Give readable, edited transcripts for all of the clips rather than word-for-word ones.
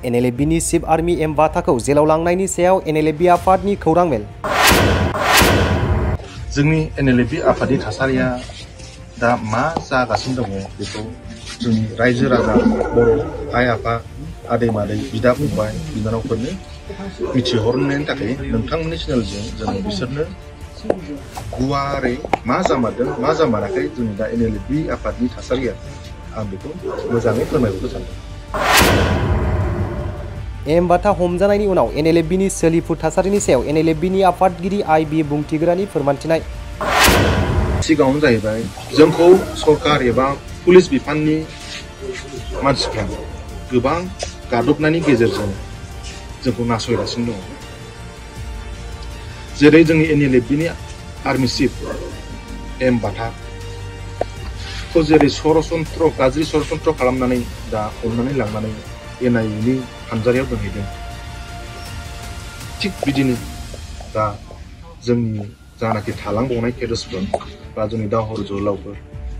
NLFB chief army M बाथाखौ जेलाव लांनायनि सायाव NLFB आफादनि खौरां मेल। जोंनि NLFB आफादनि थासारिया दा मा जागासिनो दङ बेखौ जोंनि रायजो राजा बर' आइ आफा आदै मादै बिदा फंबाय बिनानावफोरनो मिथिहरनायनि थाखाय नोंथांमोननि चेनेलजों जों बिसोरनो गुवारै मा जामारदों मा जामाराखै जोंनि दा NLFB आफादनि थासारिया आं बेखौ मोजाङै फोरमायहरनो सानदों। एम बाथा हमजानायनि उनाव NLFB सोलिफु थासारिनि सायाव NLFB आफादगिरि IB बुंथिग्रानि फोरमायथिनाय। सिगाङावनो जाहैबाय जोंखौ सरकार एबा पुलिस बिफाननि मानसिफ्रा गोबां गादबनायनि गेजेरजों जोंखौ नासयगासिनो दङ। जेरै जोंनि NLFB आर्मी चिफ एम बाथाखौ जेरै गाज्रि सरासनस्र खालामनानै दा हमनानै लांनानै NIA फानजारियाव दोनहैदों, थिग बिदिनो दा जोंनि जानाखि थालांबावनाय केडेट्सफोर बा जोंनि दावहारु जोहोलावफोर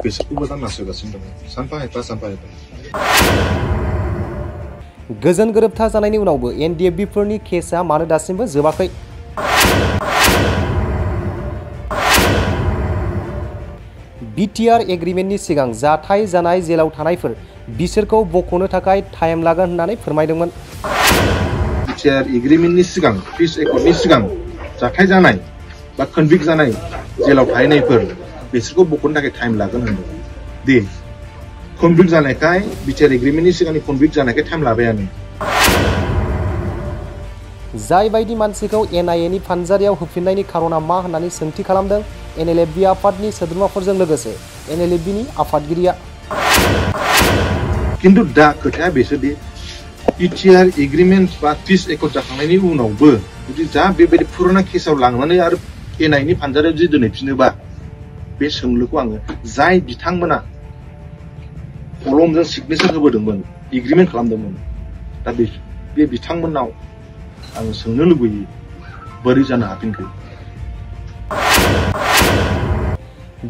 बिसोरखौबो दा नासयगासिनो दङ सानफा एफा सानफा एफा। गोजोन गोरोबथा जानायनि उनावबो NDFB फोरनि केसआ मानो दासिमबो जोबाखै? BTR एग्रिमेन्टनि सिगां जाथाय जानाय जेलाव थानायफोर बिसोरखौ बख'नो थाखाय टाइम लागोन होननानै फोरमायदोंमोन। BTR एग्रिमेन्टनि सिगां पिस एकर्डनि सिगां जाथाय जानाय बा कनभिक्ट जानाय जेलाव थाहैनायफोर बिसोरखौ बख'नो थाखाय टाइम लागोन होनदों। दे कनभिक्ट जानायखाय BTR एग्रिमेन्टनि सिगांनि कनभिक्ट जानायखाय टाइम लाबायानो। जाय बायदि मानसिखौ NIA फानजारियाव होफिननायनि खारना मा होननानै सोंथि खालामदों NLFB आफादनि सोद्रोमाफोरजों लोगोसे NLFB आफादगिरिया। किन्तु दा खोथाया बेसोदि BTR एग्रिमेन्ट बा पिस एकर्ड जाखांनायनि उनावबो जुदि जा बेबायदि पुराना केसाव लांनानै आरो NIA फानजारियाव जुदि दोनहैफिनोबा बे सोंलुखौ आङो जाय बिथांमोना कलमजों सिगनेचार होबोदोंमोन एग्रिमेन्ट खालामदोंमोन दा बे बिथांमोननाव आं सोंनो लुबैयो बोरै जानो हाफिनखो।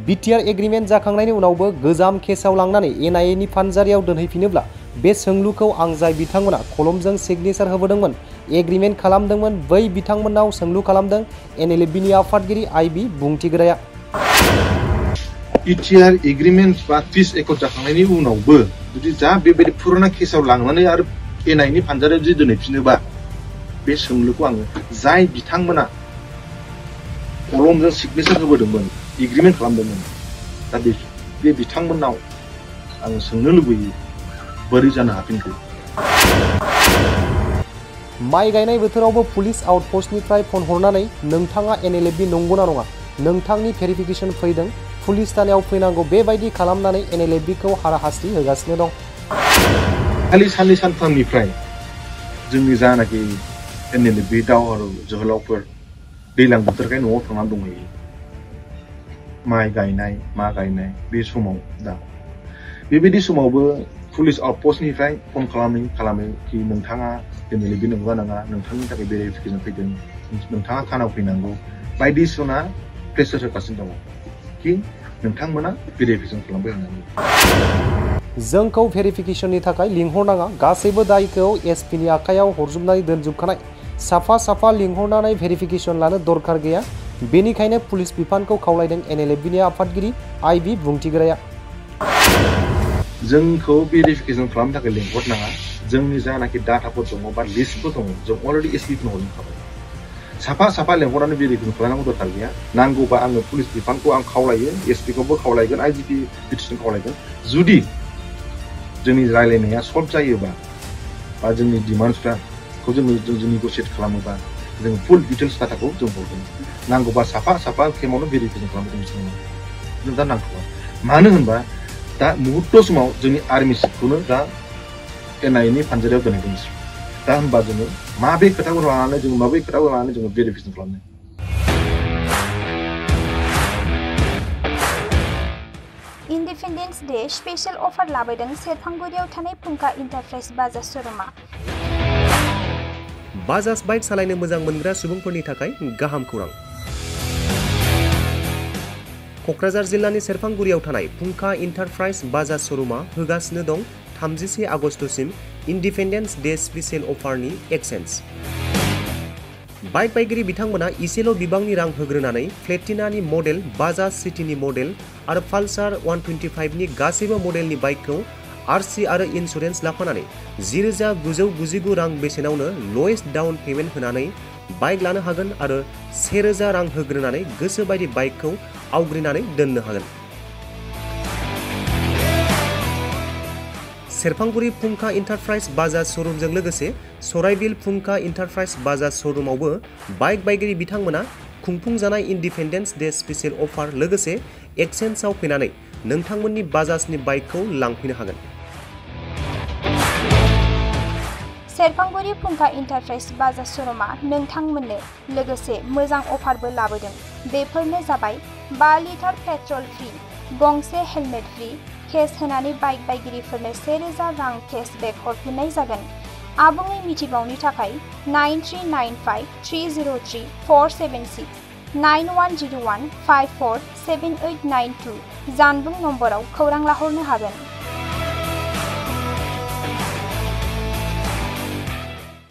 BTR एग्रिमेन्ट जाखांनायनि उनावबो गोजाम केसाव लांनानै NIA फानजारियाव दोनहैफिनोब्ला बे सोंलुखौ आं जाय बिथांमोना कलमजों सिगनेचार होबोदोंमोन एग्रिमेन्ट खालामदोंमोन बै बिथांमोननाव सोंलु खालामदों NLFB आफादगिरि IB बुंथिग्राया। BTR एग्रिमेन्ट बा पिस एकर्ड जाखांनायनि उनावबो जुदि जा बेबायदि पुराना केसाव लांनानै आरो NIA फानजारियाव जुदि दोनहैफिनोबा बे सोंलुखौ आङो जाय बिथांमोना कलमजों सिगनेचार होबोदोंमोन एग्रिमेन्ट खालामदोंमोन दा बे बिथांमोननाव आं सोंनो लुबैयो बोरै जानो हाफिनखो। माइ गायनाय बोथोरावबो पुलिस आउटपस्टनिफ्राय फन हरनानै नोंथाङा NLFB नंगौना नङा नोंथांनि भेरिफिकेसन फैदों पुलिस थानायाव फैनांगौ बेबायदि खालामनानै NLFB खौ हाराहास्ति होगासिनो दं। खालि साननै सानथामनिफ्राय जोंनि जानाखि NLFB दावहारु जोहोलावफोर दैज्लां बोथोरखाय न'आव थांनानै दंहैयो। माइ गायनाय मा गायनाय बे समाव दा बेबायदि समावबो पुलिस आउटपस्टनिफ्राय फन खालामो कि नोंथाङा NLFB नंगौना नङा नोंथांनि थाखाय भेरिफिकेसन फैदों नोंथाङा थानायाव फैनांगौ बायदिसिना प्रेसार होगासिनो दङ कि नोंथांमोना भेरिफिकेसन खालामबाय होननानै। जोंखौ भेरिफिकेसननि थाखाय लिंहरनाङा गासैबो दायखौ SP नि आखायाव हरजोबनानै दोनजोबखानाय साफा साफा लिंहरनानै भेरिफिकेसन लानो दरकार गैया बेनिखायनो पुलिस बिफानखौ खावलायदों NLFB आफादगिरि IB बुंथिग्राया। जोंखौ भेरिफिकेसन खालामनो थाखाय लिंहरनाङा जोंनि जानाखि डाटाफोर दङ बा लिस्टफोर दङ जों अलरेडि SP फोरनो हरजोबखाबाय साफा साफा लिंहरनानै भेरिफिकेसन खालामनांगौ दरकार गैया। नांगौबा आङो पुलिस बिफानखौ आं खावलायो SP खौबो खावलायगोन IGP पिटिसन खावलायगोन जुदि जोंनि रायलायनाया सल्भ जायोबा बा जोंनि डिमान्डसफोरखौ जों नेगोसिएट खालामोबा जों फुल डिटेल्स डाटाखौ जों हरगोन। नांगौबा साफा साफा केमावनो भेरिफिकेसन खालामगोन जों दा नांथ'वा मानो होनबा दा मुहुर्त समाव जोंनि आर्मी चिफखौनो दा NIA फानजारियाव दोनहैदों दा होनबा जोङो माबे खोथाखौ लानानै जोङो भेरिफिकेसन खालामनो। इन्डिपेन्डेन्स डे स्पेशल अफार लाबोदों सेरफांगुरियाव थानाय फुंखा इन्टारप्राइज बाजाज श'रुमा। बाजाज बाइक सालायनो मोजां मोनग्रा सुबुंफोरनि थाखाय गाहाम खौरां। क'क्राझार जिल्लानि सेरफांगुरियाव थानाय फुंखा इन्टारप्राइज बाजाज श'रुमा होगासिनो दं 31 आगस्तसिम इन्डिपेन्डेन्स डे स्पेसियेल अफारनि एक्सेन्ज। बाइक बायगिरि बिथांमोना इसेल' बिबांनि रां होग्रोनानै प्लेटिनानि मडेल, बाजाज सिटीनि मडेल आरो पालसार 125 नि गासैबो मडेलनि बाइकखौ आरसि आरो इन्सुरेन्स लाफानानै 10,999 रां बेसेनावनो लवेस्ट डाउन पेमेन्ट होनानै बाइक लानो हागोन आरो 1,000 रां होग्रोनानै गोसो बायदि बाइकखौ आवग्रिनानै दोननो हागोन। सेरफांगुरि फुंखा इन्टारप्राइज बाजाज श'रुमजों लोगोसे सराइबिल फुंखा इन्टारप्राइज बाजाज श'रुमावबो बाइक बायगिरि बिथांमोना खुंफुंजानाय इन्डिपेन्डेन्स डे स्पेसियेल अफार लोगोसे एक्सेन्जआव फैनानै नोंथांमोननि बाजाजनि बाइकखौ लांफैनो हागोन। सेरफांगुरि फुंखा इन्टारप्राइज बाजाज श'रुमा नोंथांमोननो लोगोसे मोजां अफारबो लाबोदों। बेफोरनो जाबाय 5 लिटार पेट्रल फ्रि, गंसे हेलमेट फ्रि, केस होनानै बाइक बायगिरिफोरनो 1,000 रां केशबेक हरफिननाय जागोन। आबुङै मिथिबावनो थाखाय 9395303476 9101547892 जानबुं नम्बराव खौरां लाहरनो हागोन।